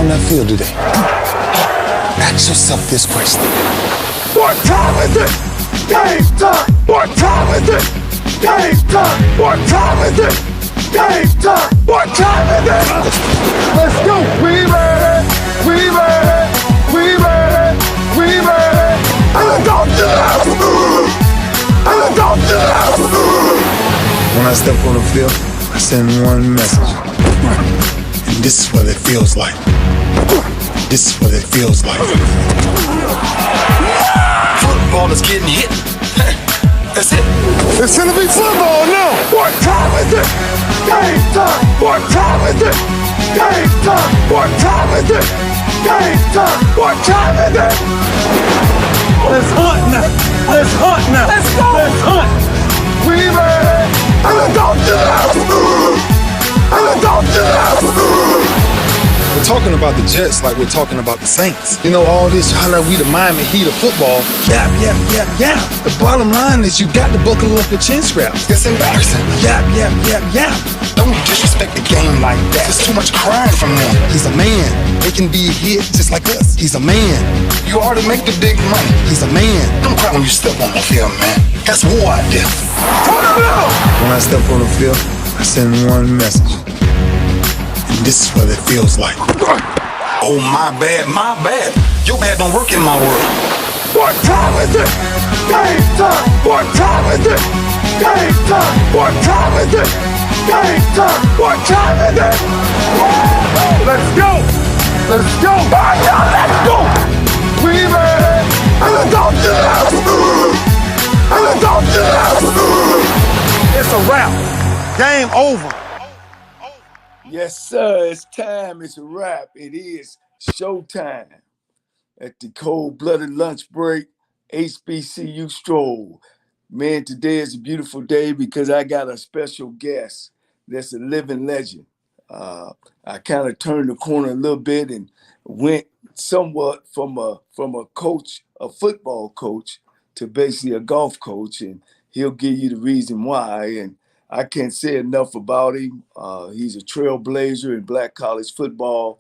on that field today, ask yourself this question. What time is it? Game time! What time is it? Game time! What time is it? Game time! What time is it? Let's go! We ready! We ready! We ready! We ready! And let's go to the house! And let's go to the house! When I step on the field, I send one message. And this is what it feels like. This is what it feels like. Football is getting hit. That's it. It's gonna be football now! What time is it? Game time! What time is it? Game time! What time is it? Game time! What time is it? Let's hunt now! Let's hunt now! Let's go! Let's hunt! We ready! And let's go to the house! And let's go to the house! We're talking about the Jets like we're talking about the Saints. You know, all this, how like we the Miami Heat of football. Yeah. The bottom line is you got to buckle up your chin straps. It's embarrassing. Yeah. Don't disrespect the game like that. There's too much crying from them. He's a man. They can be hit just like us. He's a man. You already make the big money. He's a man. Don't cry when you step on the field, man. That's war out there. When I step on the field, I send one message. And this is what it feels like. Oh, my bad. Your bad don't work in my world. What time is it? Game time! What time is it? Game time! What time is it? Game time! What time is it? Let's go! Let's go! Let's go! We ready! And let's go to the house! And let's go to the house! It's a wrap. Game over. Yes, sir. It's time. It's a wrap. It is showtime at the cold-blooded lunch break, HBCU Stroll. Man, today is a beautiful day because I got a special guest that's a living legend. I kind of turned the corner a little bit and went somewhat from a coach, a football coach, to basically a golf coach, and he'll give you the reason why. And I can't say enough about him. He's a trailblazer in black college football.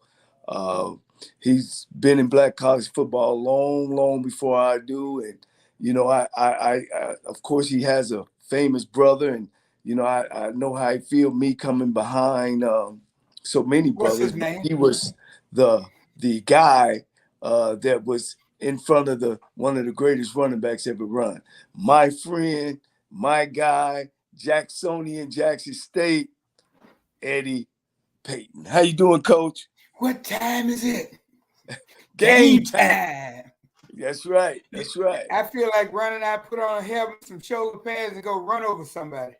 He's been in black college football long before I do. And, you know, I of course, he has a famous brother. And, you know, I know how I feel me coming behind so many brothers. What's his name? He was the guy that was in front of one of the greatest running backs ever run. My friend, my guy, Jacksonian, Jackson State, Eddie Payton. How you doing, Coach? What time is it? Game time. That's right. I feel like running out, put on a helmet, some shoulder pads, and go run over somebody.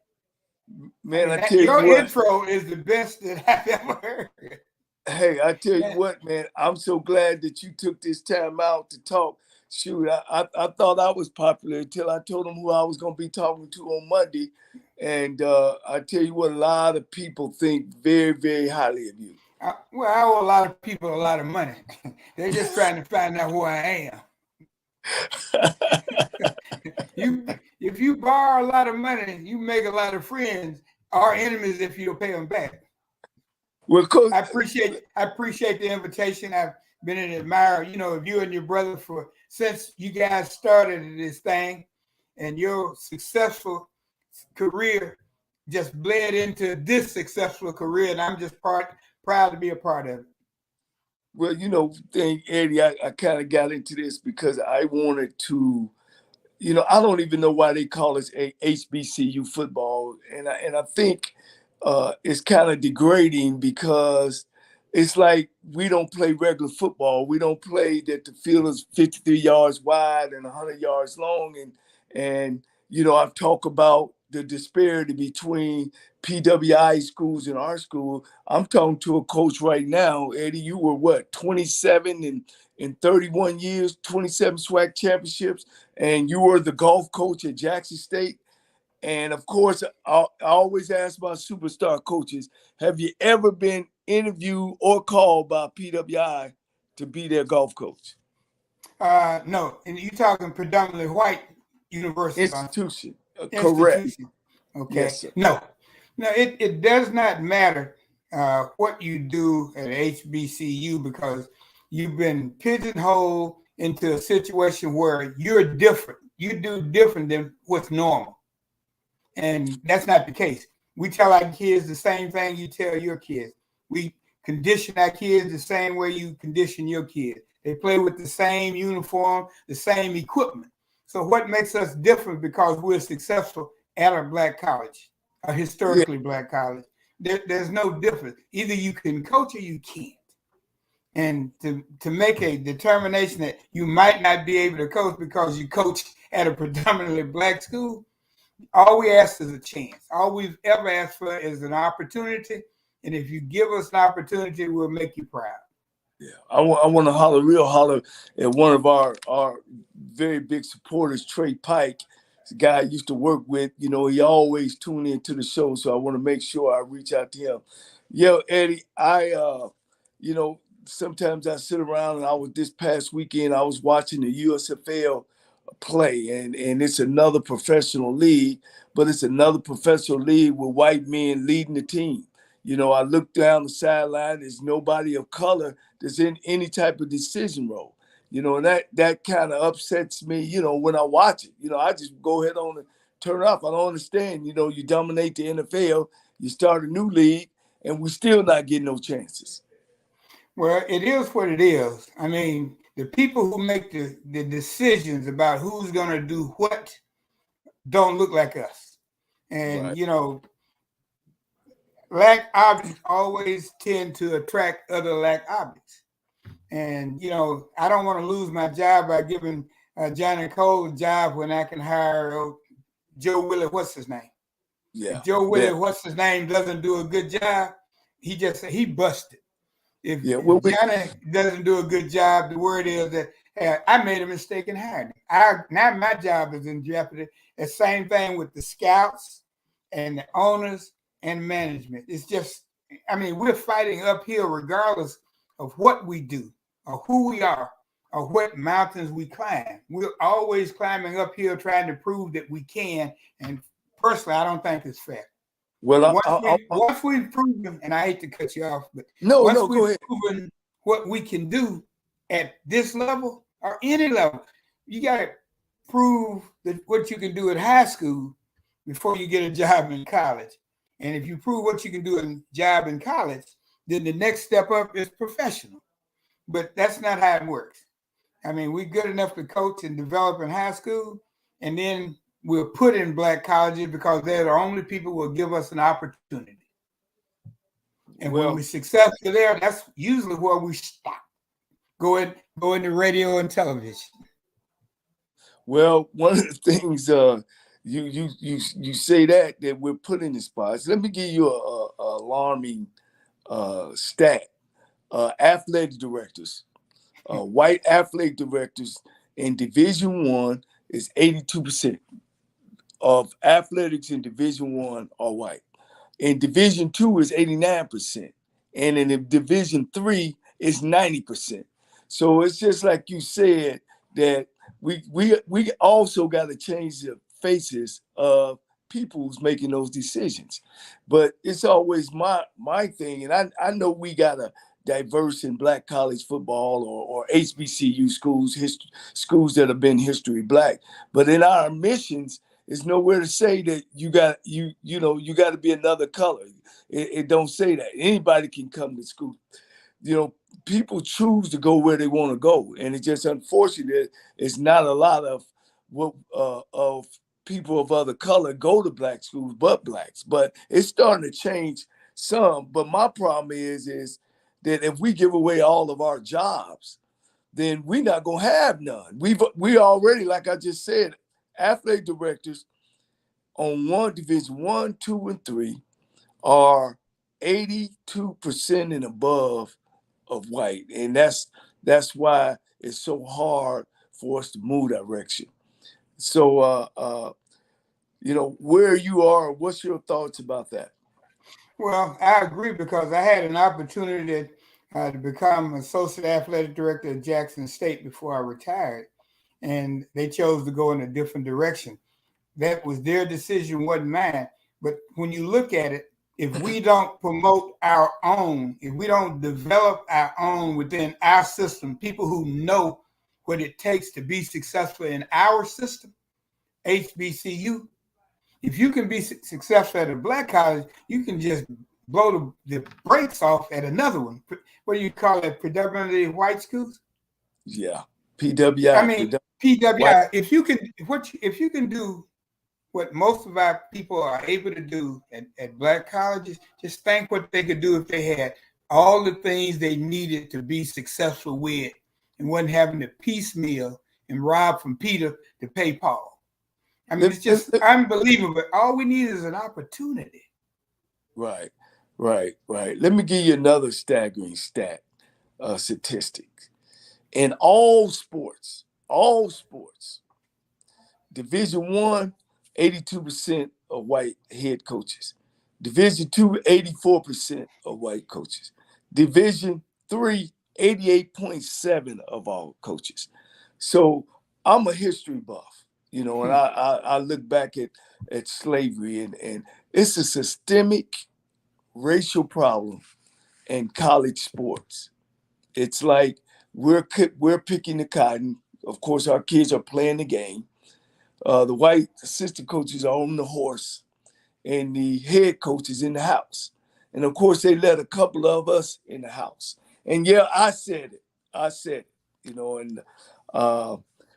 Man, I tell you your what. intro is the best that I've ever heard. Hey, I tell you what, man, I'm so glad that you took this time out to talk. Shoot, I thought I was popular until I told them who I was going to be talking to on Monday. And I tell you what, a lot of people think very, very highly of you. Well, I owe a lot of people a lot of money. They're just trying to find out who I am. If you borrow a lot of money, you make a lot of friends or enemies if you don't pay them back. Well, Coach, I appreciate the invitation. I've been an admirer, you know, of you and your brother since you guys started this thing, and your successful career just bled into this successful career, and I'm just proud to be a part of it. Well, you know, Eddie, I kind of got into this because I wanted to, you know, I don't even know why they call this HBCU football, and I think it's kind of degrading because it's like we don't play regular football. We don't play that the field is 53 yards wide and 100 yards long, and you know, I've talked about the disparity between PWI schools and our school. I'm talking to a coach right now, Eddie. You were what, 27 in 31 years, 27 SWAC championships, and you were the golf coach at Jackson State. And of course, I always ask my superstar coaches, have you ever been interviewed or called by PWI to be their golf coach? No, and you're talking predominantly white university. Institution. Correct. Okay. Yes, sir. No, it does not matter what you do at HBCU because you've been pigeonholed into a situation where you're different. You do different than what's normal. And that's not the case. We tell our kids the same thing you tell your kids. We condition our kids the same way you condition your kids. They play with the same uniform, the same equipment. So what makes us different because we're successful at a black college, a historically black college? There's no difference. Either you can coach or you can't. And to make a determination that you might not be able to coach because you coach at a predominantly black school, all we ask is a chance. All we've ever asked for is an opportunity. And if you give us an opportunity, we'll make you proud. Yeah, I want to holler at one of our very big supporters, Trey Pike. It's a guy I used to work with. You know, he always tuned into the show, so I want to make sure I reach out to him. Yo, Eddie, you know, sometimes I sit around and this past weekend, I was watching the USFL play, and it's another professional league, but it's another professional league with white men leading the team. You know, I look down the sideline, there's nobody of color that's in any type of decision role. You know, and that kind of upsets me, you know, when I watch it. You know, I just go ahead on and turn it off. I don't understand. You know, you dominate the NFL, you start a new league, and we still not getting no chances. Well, it is what it is. I mean, the people who make the decisions about who's going to do what don't look like us. And, Right. you know, black objects always tend to attract other black objects. And, you know, I don't want to lose my job by giving Johnnie Cole a job when I can hire Joe Willie, what's his name? Yeah. If Joe Willie, what's his name, doesn't do a good job, he busted. If Johnny doesn't do a good job, the word is that I made a mistake in hiring him. Now my job is in jeopardy. The same thing with the scouts and the owners and management. It's just, I mean, we're fighting uphill regardless of what we do or who we are or what mountains we climb. We're always climbing uphill trying to prove that we can. And personally, I don't think it's fair. Well, once we've proven, and I hate to cut you off, but once we've proven what we can do at this level or any level, you got to prove that what you can do at high school before you get a job in college. And if you prove what you can do in job in college, then the next step up is professional. But that's not how it works. I mean, we're good enough to coach and develop in high school, and then we'll put in black colleges because they're the only people who will give us an opportunity. And when we're successful there, that's usually where we stop. Go into radio and television. Well, one of the things you say that we're put in the spots. Let me give you a alarming stat. Athletic directors, white athletic directors in Division I is 82%. Of athletics in Division I are white. In Division II is 89%. And in Division III is 90%. So it's just like you said that we also got to change the faces of people who's making those decisions. But it's always my thing, and I know we got a diverse in black college football or HBCU schools that have been history black. But in our admissions, it's nowhere to say that you got to be another color. It don't say that. Anybody can come to school. You know, people choose to go where they want to go, and it's just unfortunate. It's not a lot of people of other color go to black schools, but blacks. But it's starting to change some. But my problem is that if we give away all of our jobs, then we're not gonna have none. We already, like I just said, athletic directors on Division I, II, and III are 82% and above of white, and that's why it's so hard for us to move direction. So, you know, where you are, what's your thoughts about that? Well, I agree because I had an opportunity to become associate athletic director at Jackson State before I retired, and they chose to go in a different direction. That was their decision, wasn't mine. But when you look at it, if we don't promote our own, if we don't develop our own within our system, people who know what it takes to be successful in our system, HBCU, if you can be successful at a black college, you can just blow the brakes off at another one. What do you call it? Predominantly white schools? Yeah. PWI. I mean, PWI. White. If you can do what most of our people are able to do at black colleges, just think what they could do if they had all the things they needed to be successful with and wasn't having to piecemeal and rob from Peter to pay Paul. I mean, it's just unbelievable. All we need is an opportunity. Right. Let me give you another staggering statistic. In all sports, Division I, 82% of white head coaches. Division II, 84% of white coaches. Division III, 88.7% of all coaches. So I'm a history buff, and I look back at slavery, and it's a systemic racial problem in college sports. It's like we're picking the cotton. Of course, our kids are playing the game. The white assistant coaches are on the horse, and the head coach is in the house. And of course, they let a couple of us in the house. And yeah, I said it, and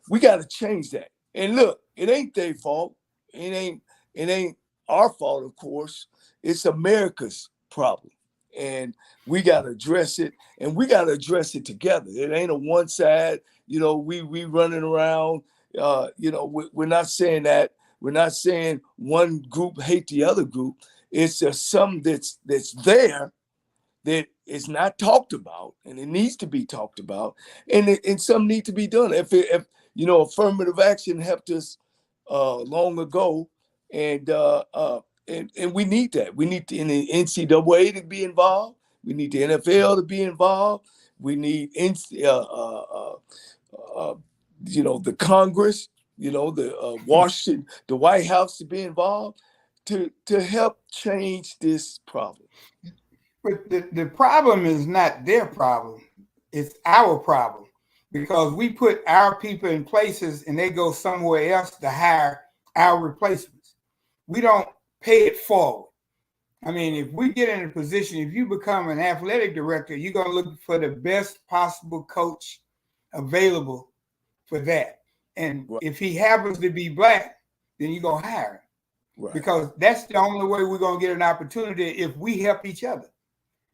we got to change that. And look, it ain't their fault. It ain't our fault, of course. It's America's problem. And we got to address it, and we got to address it together. It ain't a one side, we running around. We're not saying that. We're not saying one group hate the other group. It's just something that's there that is not talked about, and it needs to be talked about, and some need to be done. If affirmative action helped us long ago, and we need that. We need the NCAA to be involved. We need the NFL to be involved. We need the Congress, the Washington, the White House to be involved to help change this problem. But the problem is not their problem. It's our problem, because we put our people in places and they go somewhere else to hire our replacements. We don't pay it forward. I mean, if we get in a position, if you become an athletic director, you're going to look for the best possible coach available for that. And if he happens to be black, then you're going to hire him. Right. Because that's the only way we're going to get an opportunity, if we help each other.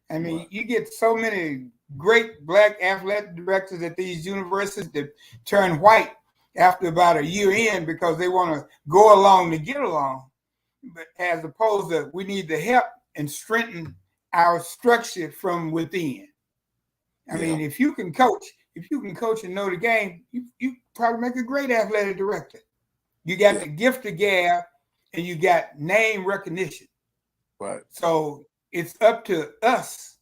I mean, you get so many great black athletic directors at these universities that turn white after about a year in because they want to go along to get along. But as opposed to, we need to help and strengthen our structure from within. I mean, if you can coach and know the game, you probably make a great athletic director. You got the gift of gab, and you got name recognition. Right. So it's up to us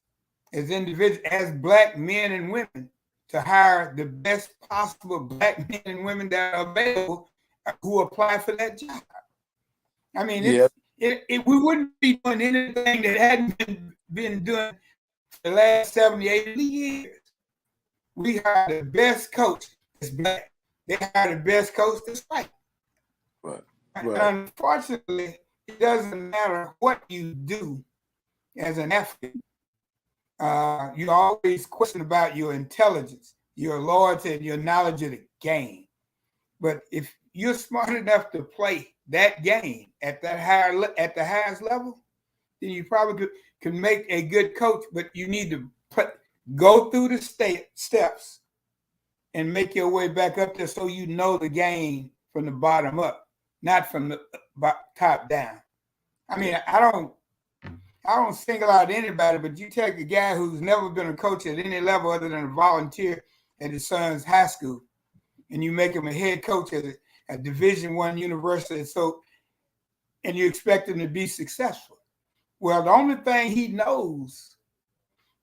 as individuals, as black men and women, to hire the best possible black men and women that are available who apply for that job. I mean, we wouldn't be doing anything that hadn't been done for the last 70, 80 years. We hire the best coach that's black. They hire the best coach that's white. Right. And unfortunately, it doesn't matter what you do as an athlete. You always question about your intelligence, your loyalty, and your knowledge of the game. But if you're smart enough to play that game at the highest level, then you probably can make a good coach. But you need to go through the steps and make your way back up there, so you know the game from the bottom up, not from the top down. I mean, I don't single out anybody, but you take a guy who's never been a coach at any level other than a volunteer at his son's high school, and you make him a head coach at a Division I university, and you expect him to be successful. Well, the only thing he knows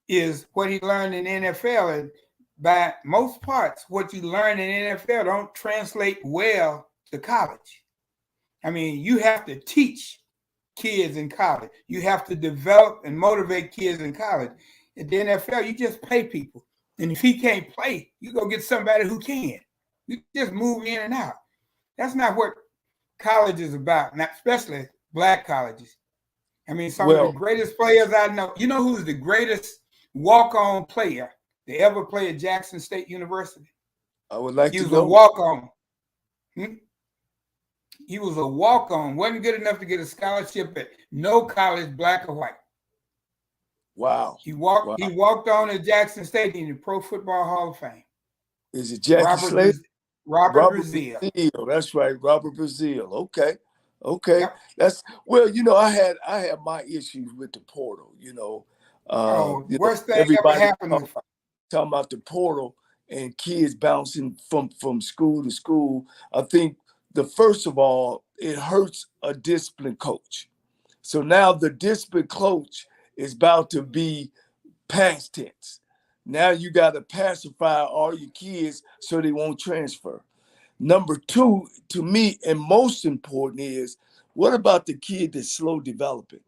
is what he learned in NFL, and by most parts, what you learn in NFL don't translate well to college. I mean, you have to teach kids in college. You have to develop and motivate kids in college. At the NFL, you just pay people. And if he can't play, you go get somebody who can. You just move in and out. That's not what college is about, not especially black colleges. I mean, some of the greatest players I know. You know who's the greatest walk-on player to ever play at Jackson State University? I would like he to was know. A walk-on. He was a walk-on. Wasn't good enough to get a scholarship at no college, black or white. Wow. He walked on at Jackson State in the Pro Football Hall of Fame. Is it Jackie Slade? Robert Brazile. That's right, Robert Brazile. Okay. Yep. That's I had my issues with the portal. Worst thing ever happened. Talking about the portal and kids bouncing from school to school. I think first of all, it hurts a disciplined coach. So now the disciplined coach is about to be past tense. Now you got to pacify all your kids so they won't transfer. Number two, to me, and most important is, what about the kid that's slow developing?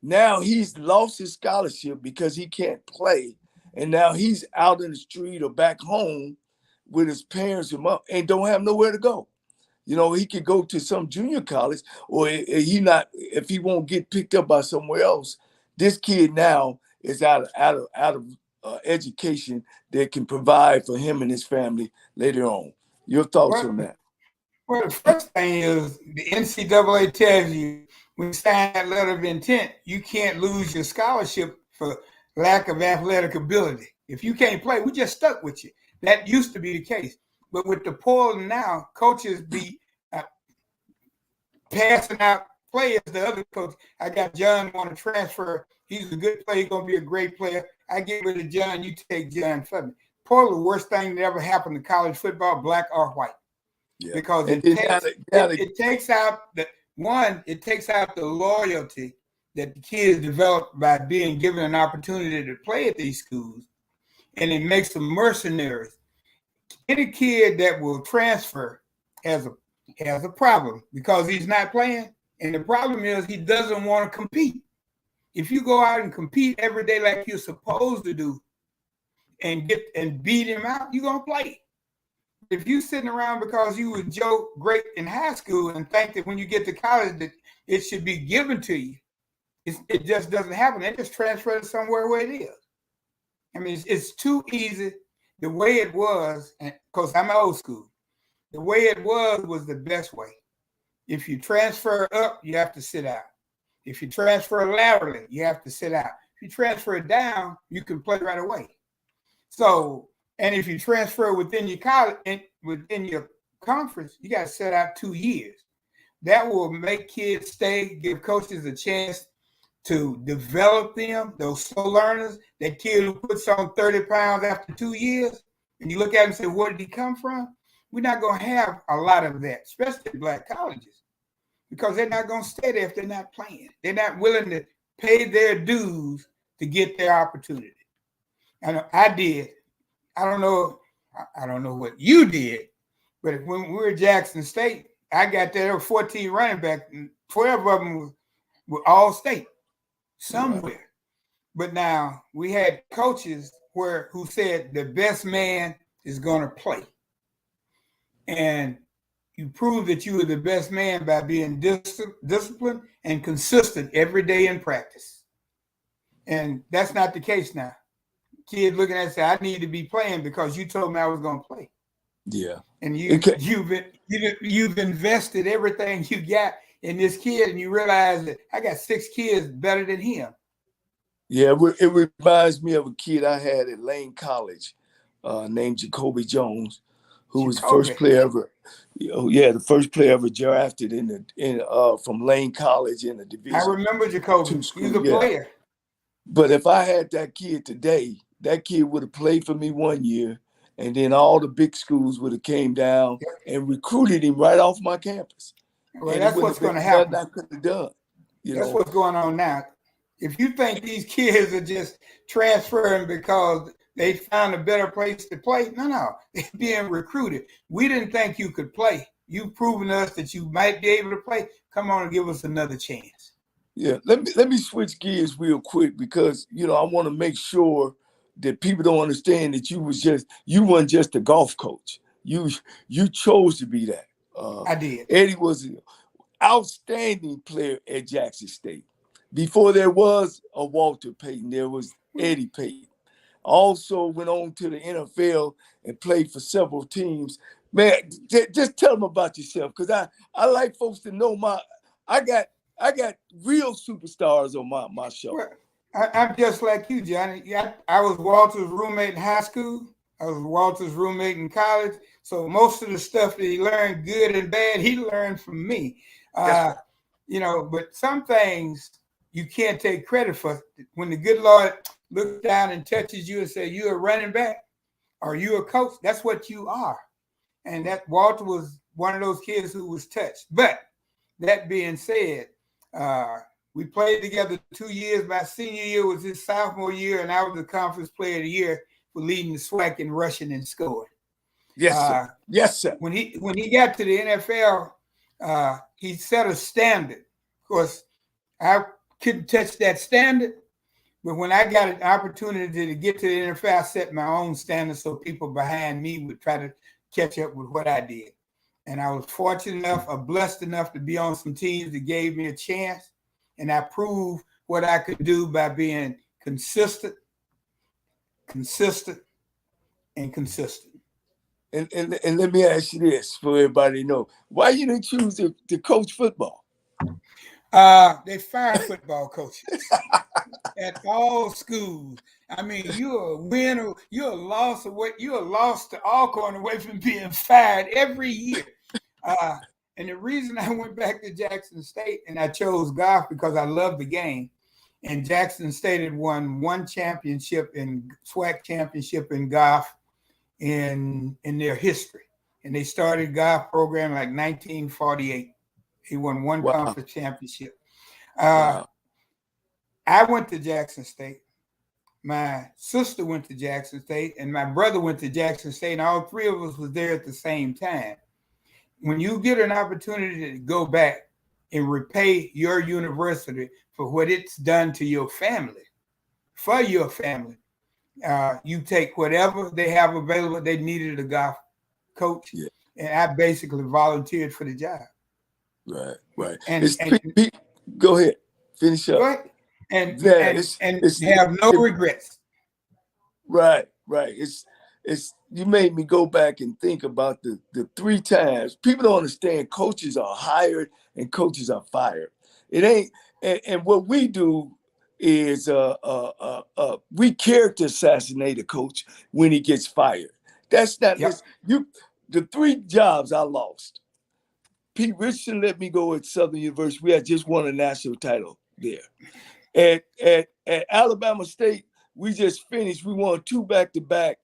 Now he's lost his scholarship because he can't play. And now he's out in the street or back home with his parents and don't have nowhere to go. He could go to some junior college, or if he won't get picked up by somewhere else. This kid now is out of education that can provide for him and his family later on. Your thoughts on that? Well, the first thing is the NCAA tells you when you sign that letter of intent, you can't lose your scholarship for lack of athletic ability. If you can't play, we just stuck with you. That used to be the case. But with the portal now, coaches be passing out players to other coaches. I got John want to transfer. He's a good player. He's going to be a great player. I get rid of John. You take John for me. Portal, the worst thing that ever happened to college football, black or white. Yeah. Because it takes out the loyalty that the kids develop by being given an opportunity to play at these schools, and it makes them mercenaries. Any kid that will transfer has a problem because he's not playing, and the problem is he doesn't want to compete. If you go out and compete every day like you're supposed to do, and beat him out, you're gonna play. If you sitting around because you were Joe great in high school and think that when you get to college that it should be given to you, it just doesn't happen. They just transfer it somewhere where it is. I mean, it's too easy. The way it was, because I'm old school, the way it was the best way. If you transfer up, you have to sit out. If you transfer laterally, you have to sit out. If you transfer down, you can play right away. So, and if you transfer within your college, within your conference, you got to sit out 2 years. That will make kids stay, give coaches a chance to develop them, those slow learners, that kid who puts on 30 pounds after 2 years, and you look at him and say, where did he come from? We're not going to have a lot of that, especially in black colleges, because they're not going to stay there if they're not playing. They're not willing to pay their dues to get their opportunity. And I did. I don't know what you did, but when we were at Jackson State, I got there were 14 running backs, and 12 of them were all state somewhere. Right. But now we had coaches who said the best man is going to play. And you prove that you were the best man by being disciplined and consistent every day in practice. And that's not the case now. Kid looking at it say, I need to be playing because you told me I was going to play. Yeah. And you've invested everything you got in this kid, and you realize that I got 6 kids better than him. Yeah, it reminds me of a kid I had at Lane College named Jacoby Jones, who was the first player ever. The first player ever drafted from Lane College in the division. I remember Jacoby. He was a player. But if I had that kid today, that kid would have played for me 1 year, and then all the big schools would have came down and recruited him right off my campus. Well, that's what's going to happen. I could have done. That's what's going on now. If you think these kids are just transferring because they found a better place to play, no, they're being recruited. We didn't think you could play. You've proven us that you might be able to play. Come on and give us another chance. Yeah, let me switch gears real quick because I want to make sure that people don't understand that you weren't just a golf coach. You chose to be that. I did. Eddie was an outstanding player at Jackson State. Before there was a Walter Payton, there was Eddie Payton. Also went on to the NFL and played for several teams. Man, just tell them about yourself because I like folks to know I got real superstars on my show. Well, I'm just like you, Johnny. Yeah, I was Walter's roommate in high school. I was Walter's roommate in college. So most of the stuff that he learned, good and bad, he learned from me. But some things you can't take credit for. When the good Lord looks down and touches you and says, "You're a running back," or "You're a coach," that's what you are. And that Walter was one of those kids who was touched. But that being said, we played together 2 years. My senior year was his sophomore year, and I was the conference player of the year for leading the SWAC in rushing and scoring. Yes, sir. Yes, sir. When he got to the NFL, he set a standard. Of course, I couldn't touch that standard, but when I got an opportunity to get to the NFL, I set my own standard so people behind me would try to catch up with what I did. And I was fortunate enough, or blessed enough to be on some teams that gave me a chance. And I proved what I could do by being consistent. And let me ask you this for everybody to know. Why you didn't choose to coach football? They fired football coaches at all schools. I mean, you're a winner, you're a loss to Alcorn away from being fired every year. And the reason I went back to Jackson State and I chose golf because I love the game. And Jackson State had won one championship in SWAC championship in golf in their history. And they started golf program like 1948. He won one conference championship. Wow. I went to Jackson State. My sister went to Jackson State, and my brother went to Jackson State, and all three of us was there at the same time. When you get an opportunity to go back and repay your university for what it's done to your family, you take whatever they have available. They needed a golf coach, and I basically volunteered for the job. Right. And go ahead, finish up. Go ahead. And have no regrets. Right. It's you made me go back and think about the 3 times. People don't understand coaches are hired and coaches are fired. It ain't, and what we do is we character assassinate a coach when he gets fired. That's not the 3 jobs I lost. Pete Richardson let me go at Southern University. We had just won a national title there. At Alabama State, we just finished. We won 2 back-to-back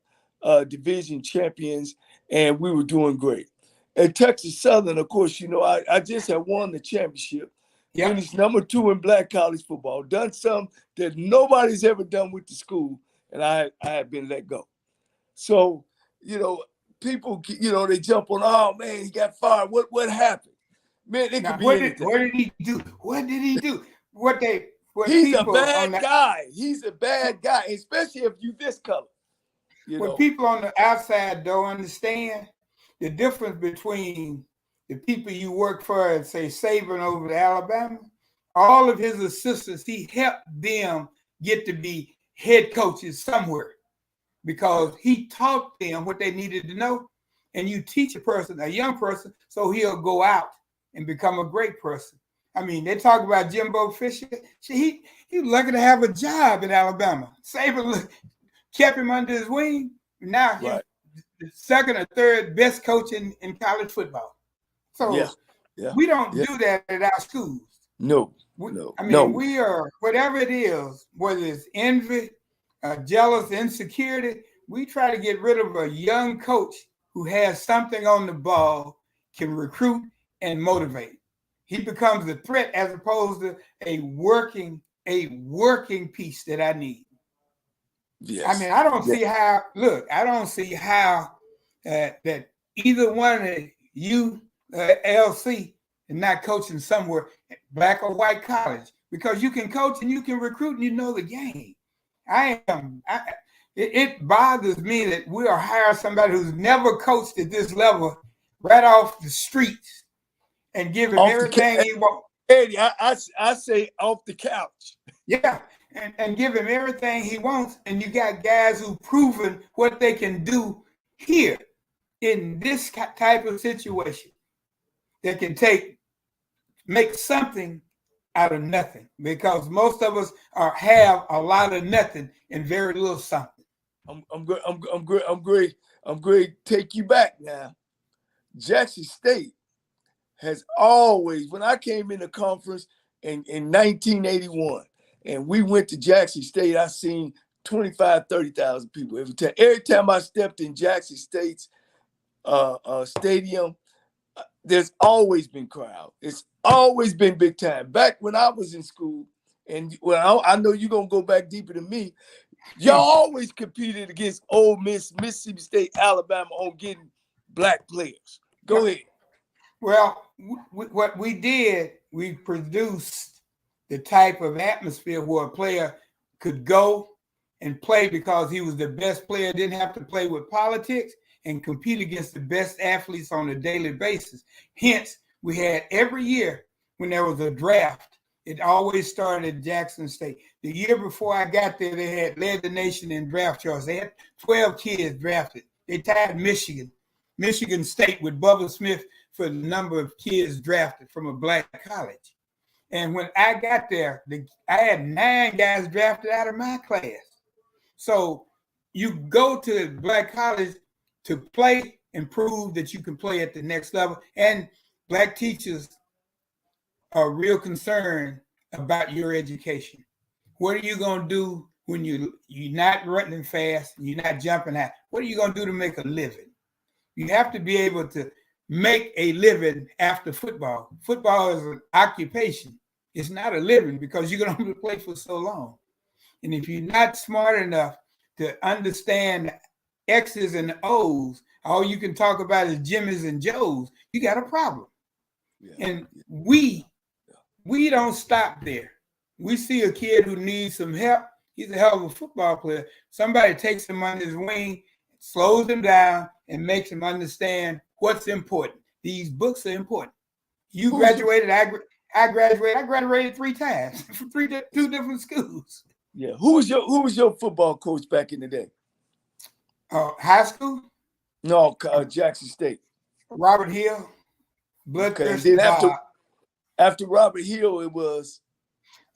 division champions, and we were doing great. At Texas Southern, of course, I just had won the championship. Finished number 2 in black college football. Done something that nobody's ever done with the school, and I had been let go. So, people, they jump on, oh, man, he got fired. What happened? Man, it could be anything. What did he do? He's a bad guy. He's a bad guy, especially if you this color. What people on the outside don't understand the difference between the people you work for and say Saban over to Alabama, all of his assistants, he helped them get to be head coaches somewhere because he taught them what they needed to know. And you teach a young person, so he'll go out and become a great person. I mean, they talk about Jimbo Fisher. He was lucky to have a job in Alabama. Saban kept him under his wing. Now he's the second or third best coach in college football. So we don't do that at our schools. No. We are, whatever it is, whether it's envy, jealous, insecurity, we try to get rid of a young coach who has something on the ball, can recruit and motivate. He becomes a threat as opposed to a working piece that I need. Yes. I mean, I don't see how that either one of you, LC, and not coaching somewhere, black or white college, because you can coach and you can recruit and you know the game. It bothers me that we'll hire somebody who's never coached at this level right off the streets and give him everything he wants. Eddie, I say off the couch. Yeah, and give him everything he wants. And you got guys who've proven what they can do here in this type of situation. They can make something out of nothing, because most of us have a lot of nothing and very little something. I'm great to take you back now. Jackson State has always, when I came in the conference in 1981 and we went to Jackson State, I seen 25, 30,000 people every time I stepped in Jackson State's stadium. There's always been crowd. It's always been big time. Back when I was in school, and I know you're going to go back deeper than me, y'all always competed against Ole Miss, Mississippi State, Alabama on getting black players. Go ahead. Well, what we did, we produced the type of atmosphere where a player could go and play because he was the best player, didn't have to play with politics, and compete against the best athletes on a daily basis. Hence, we had every year when there was a draft, it always started at Jackson State. The year before I got there, they had led the nation in draft charts. They had 12 kids drafted. They tied Michigan State with Bubba Smith for the number of kids drafted from a black college. And when I got there, I had 9 guys drafted out of my class. So you go to black college to play and prove that you can play at the next level. And black teachers are real concerned about your education. What are you going to do when you're not running fast and you're not jumping high? What are you going to do to make a living? You have to be able to make a living after football. Football is an occupation. It's not a living because you're going to play for so long. And if you're not smart enough to understand X's and O's, all you can talk about is Jimmy's and Joe's, you got a problem. Yeah. And we don't stop there. We see a kid who needs some help. He's a hell of a football player. Somebody takes him under his wing, slows him down, and makes him understand what's important. These books are important. You graduated, I graduated. I graduated 3 times from 2 different schools. Yeah. Who was your football coach back in the day? High school? No, Jackson State. Robert Hill. Bloodthirsty. Then after Robert Hill, it was.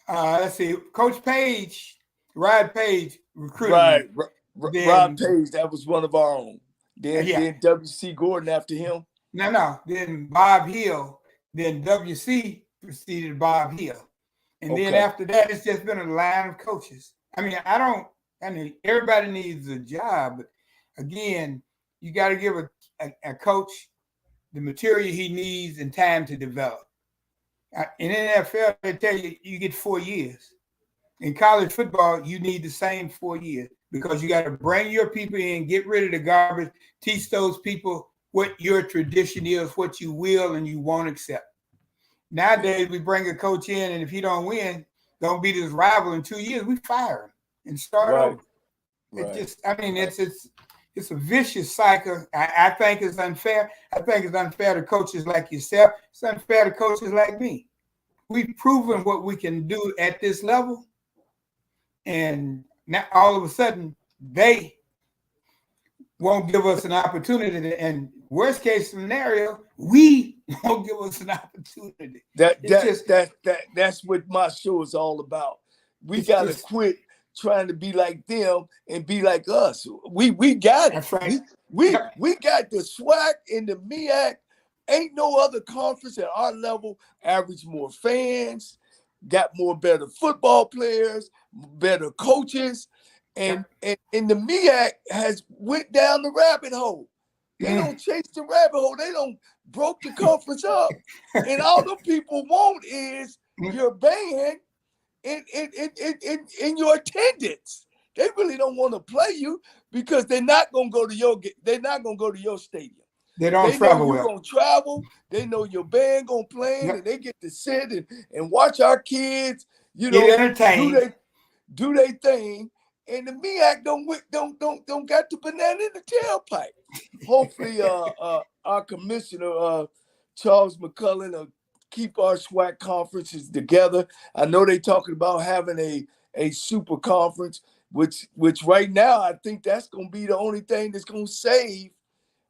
Let's see, Coach Page, Rod Page recruited. Right, Rod Page. That was one of our own. Then W.C. Gordon after him. No. Then Bob Hill. Then W.C. preceded Bob Hill. And then after that, it's just been a line of coaches. I mean, everybody needs a job, but again, you got to give a coach the material he needs and time to develop. In NFL, they tell you you get 4 years. In college football, you need the same 4 years because you got to bring your people in, get rid of the garbage, teach those people what your tradition is, what you will and you won't accept. Nowadays, we bring a coach in, and if he don't win, don't beat his rival in 2 years, we fire him and start over. It's a vicious cycle. I think it's unfair. I think it's unfair to coaches like yourself. It's unfair to coaches like me. We've proven what we can do at this level. And now all of a sudden, they won't give us an opportunity. And worst case scenario, we won't give us an opportunity. That's what my show is all about. We got to quit trying to be like them and be like us. We got it. That's right. We got the SWAC and the MEAC. Ain't no other conference at our level average more fans, got better football players, better coaches, and the MEAC has went down the rabbit hole. They don't chase the rabbit hole. They don't broke the conference up. And all the people want is your band in your attendance. They really don't want to play you because they're not gonna go to your stadium. They travel well. You're gonna travel. They know your band gonna play, and they get to sit and watch our kids You Get know, entertained. do they thing, and the MEAC don't got the banana in the tailpipe. Hopefully, our commissioner Charles McCullen will keep our SWAC conferences together. I know they talking about having a super conference, which right now I think that's going to be the only thing that's going to save,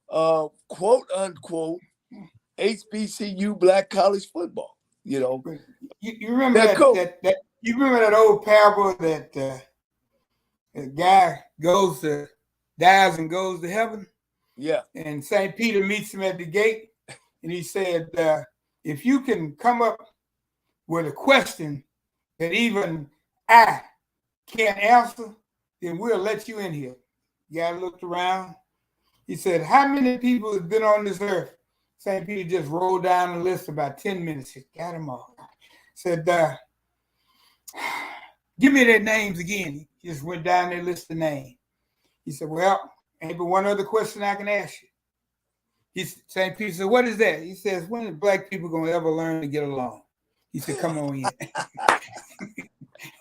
quote unquote, HBCU black college football. You know, you remember that you remember that old parable that the guy dies and goes to heaven? Yeah. And St. Peter meets him at the gate, and he said, if you can come up with a question that even I can't answer, then we'll let you in here. The guy looked around. He said, how many people have been on this earth? St. Peter just rolled down the list about 10 minutes. He got them all. Said, give me their names again. He just went down their list of names. He said, well, ain't but one other question I can ask you. St. Peter said, what is that? He says, when are black people going to ever learn to get along? He said, come on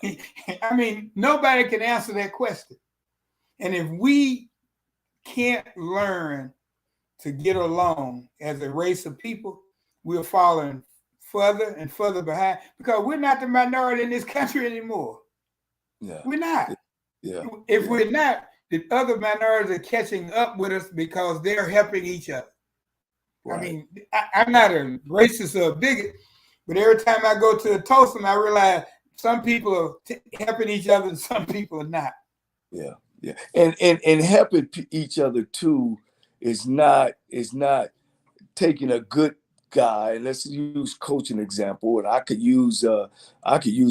in. I mean, nobody can answer that question. And if we can't learn to get along as a race of people, we're falling further and further behind because we're not the minority in this country anymore. Yeah. We're not. Yeah. If we're not, the other minorities are catching up with us because they're helping each other. Right. I mean, I'm not a racist or a bigot, but every time I go to a toasting, I realize some people are helping each other and some people are not. Yeah, yeah, and helping each other too is not taking a good guy. And let's use Coach an example, and I could use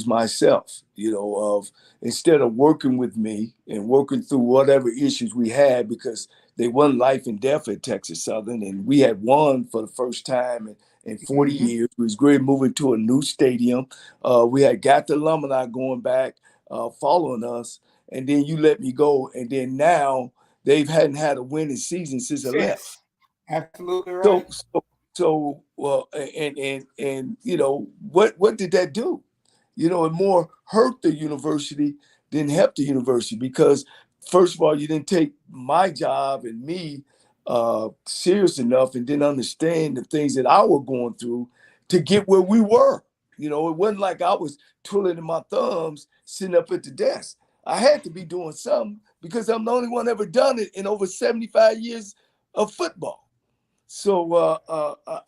myself. You know, of instead of working with me and working through whatever issues we had because they won life and death at Texas Southern, and we had won for the first time in 40 years. It was great moving to a new stadium. We had got the alumni going back, following us, and then you let me go, and then now they hadn't had a winning season since I left. Absolutely right. So well, and you know what did that do? You know, it more hurt the university than helped the university because first of all, you didn't take my job and me serious enough and didn't understand the things that I was going through to get where we were. You know, it wasn't like I was twiddling my thumbs sitting up at the desk. I had to be doing something because I'm the only one ever done it in over 75 years of football. So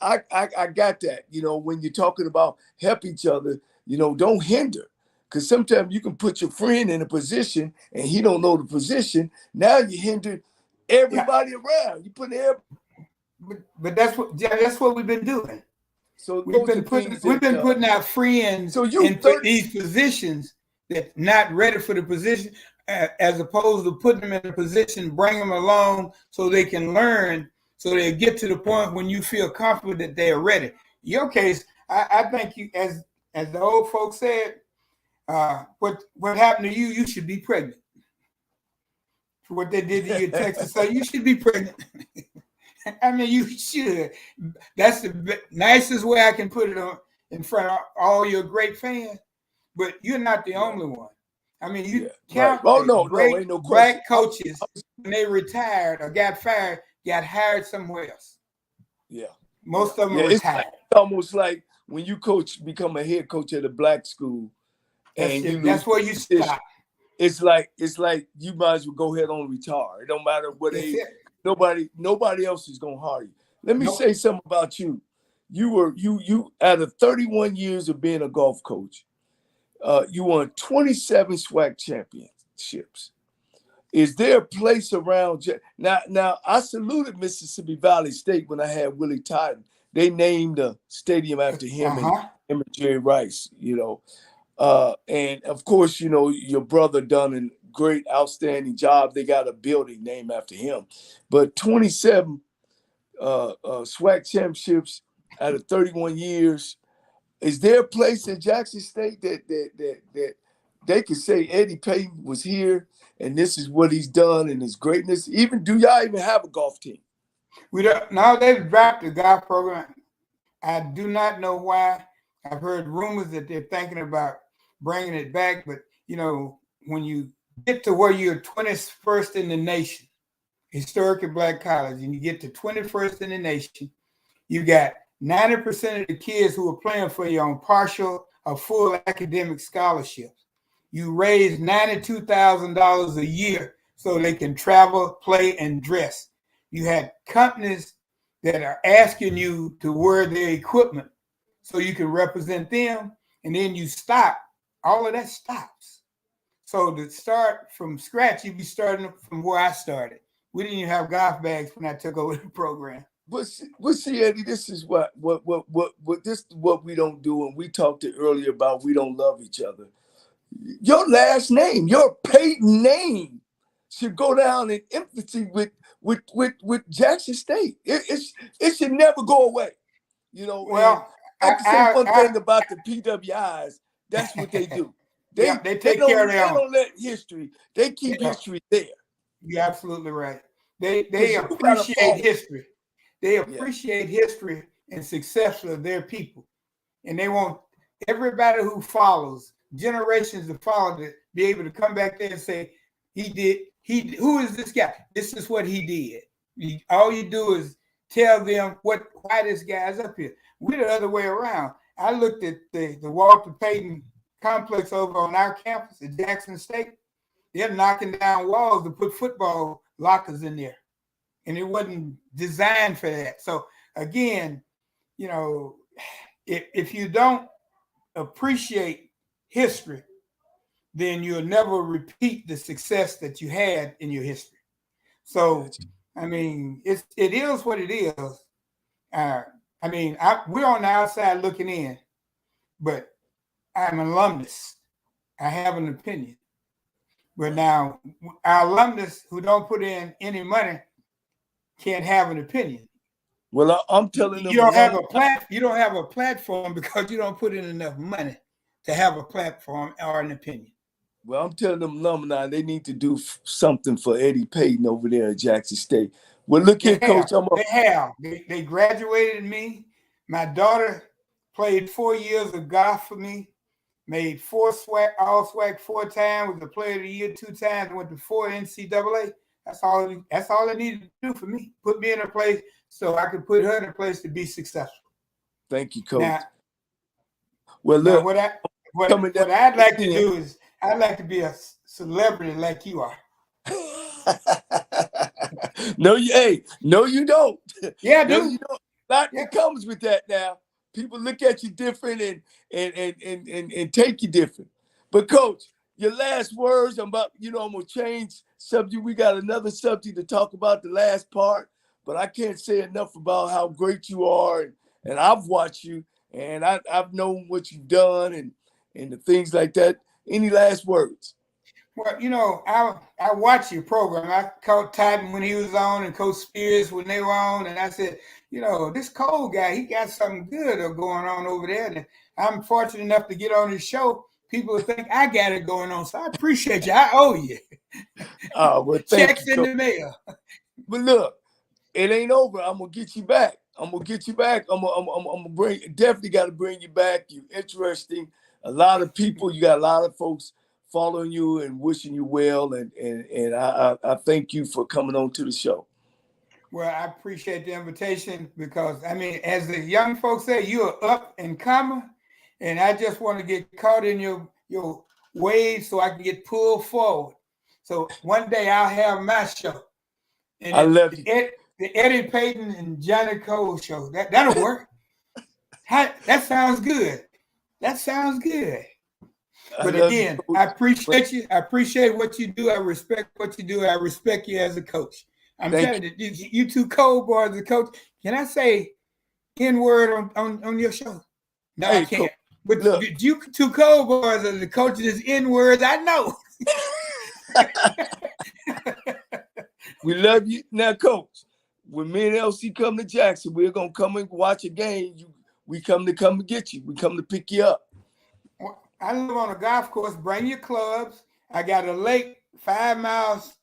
I got that. You know, when you're talking about help each other, you know, don't hinder. Because sometimes you can put your friend in a position and he don't know the position. Now you hinder everybody around. You put but that's what we've been doing. So we've been putting our friends in these positions that not ready for the position, as opposed to putting them in a position, bring them along so they can learn, so they get to the point when you feel confident that they are ready. In your case, I think you, as the old folks said, what happened to you, you should be pregnant. For what they did to you in Texas, so you should be pregnant. I mean, you should. That's the nicest way I can put it on in front of all your great fans. But you're not the only one. I mean, you count ain't no black coaches when they retired or got fired, got hired somewhere else. Yeah, most of them are retired. It's almost like when you become a head coach at a black school, that's where you stop. It's like you might as well go ahead on retire. It don't matter what age. Nobody else is gonna hire you. Let me say something about you. You out of 31 years of being a golf coach, you won 27 SWAC championships. Is there a place around now? I saluted Mississippi Valley State when I had Willie Titan. They named a stadium after him and Jerry Rice. You know, and of course, you know your brother done a great, outstanding job. They got a building named after him. But 27 SWAC championships out of 31 years. Is there a place at Jackson State that they could say Eddie Payton was here and this is what he's done and his greatness? Do y'all even have a golf team? We don't. Now they've dropped the golf program. I do not know why. I've heard rumors that they're thinking about bringing it back. But, when you get to where you're 21st in the nation, historically black college, and you get to 21st in the nation, you got 90% of the kids who are playing for you on partial or full academic scholarships. You raise $92,000 a year so they can travel, play, and dress. You had companies that are asking you to wear their equipment so you can represent them, and then you stop. All of that stops. So to start from scratch, you'd be starting from where I started. We didn't even have golf bags when I took over the program. But see, Eddie, this is what we don't do, and we talked earlier about we don't love each other. Your last name, your Peyton name, should go down in empathy with Jackson State. It should never go away. Well, I can say one thing about the PWIs. That's what they do. They take care of their own. They don't let history. They keep history there. You're absolutely right. They appreciate history. They appreciate history and success of their people. And they want everybody who follows, generations to follow, to be able to come back there and say, who is this guy? This is what he did. All you do is tell them why this guy's up here. We're the other way around. I looked at the Walter Payton complex over on our campus at Jackson State. They're knocking down walls to put football lockers in there. And it wasn't designed for that. So again, if you don't appreciate history, then you'll never repeat the success that you had in your history. So, I mean, it is what it is. We're on the outside looking in, but I'm an alumnus. I have an opinion. But now, our alumnus who don't put in any money can't have an opinion. Well, I'm telling them you don't have a platform because you don't put in enough money to have a platform or an opinion. Well, I'm telling them alumni they need to do something for Eddie Payton over there at Jackson State. Well, look here, Coach. They graduated me. My daughter played 4 years of golf for me. Made all SWAC 4 times. Was the player of the year 2 times. Went to 4 NCAA. That's all it needed to do for me. Put me in a place so I could put her in a place to be successful. Thank you, Coach. Now, well, look. What I'd like to do is I'd like to be a celebrity like you are. No, you don't. Yeah, I do. No, you don't. That comes with that now. People look at you different and take you different. But Coach, your last words about, I'm gonna change subject. We got another subject to talk about, the last part, but I can't say enough about how great you are, and I've watched you, and I've known what you've done and the things like that. Any last words? Well, I watch your program. I caught Titan when he was on and Coach Spears when they were on, and I said, this Cole guy, he got something good going on over there. And I'm fortunate enough to get on his show. People think I got it going on, so I appreciate you. I owe you. Oh, well, checks in the mail. But look, it ain't over. I'm gonna get you back. I'm gonna definitely got to bring you back. You're interesting. A lot of people, you got a lot of folks following you and wishing you well, and I thank you for coming on to the show. Well, I appreciate the invitation because, as the young folks say, you're up and coming, and I just want to get caught in your waves so I can get pulled forward. So one day I'll have my show. And I love you. The Eddie Payton and Johnnie Cole show. That'll work. That sounds good. That sounds good. But again, I appreciate you. I appreciate what you do. I respect what you do. I respect you as a coach. I'm telling you, you two cold boys as a coach. Can I say N-word on your show? No, I can't. But look, you two cold boys as the coaches N-words, I know. We love you. Now, Coach, when me and LC come to Jackson, we're going to come and watch a game. We come to get you. We come to pick you up. I live on a golf course. Bring your clubs. I got a lake 5 miles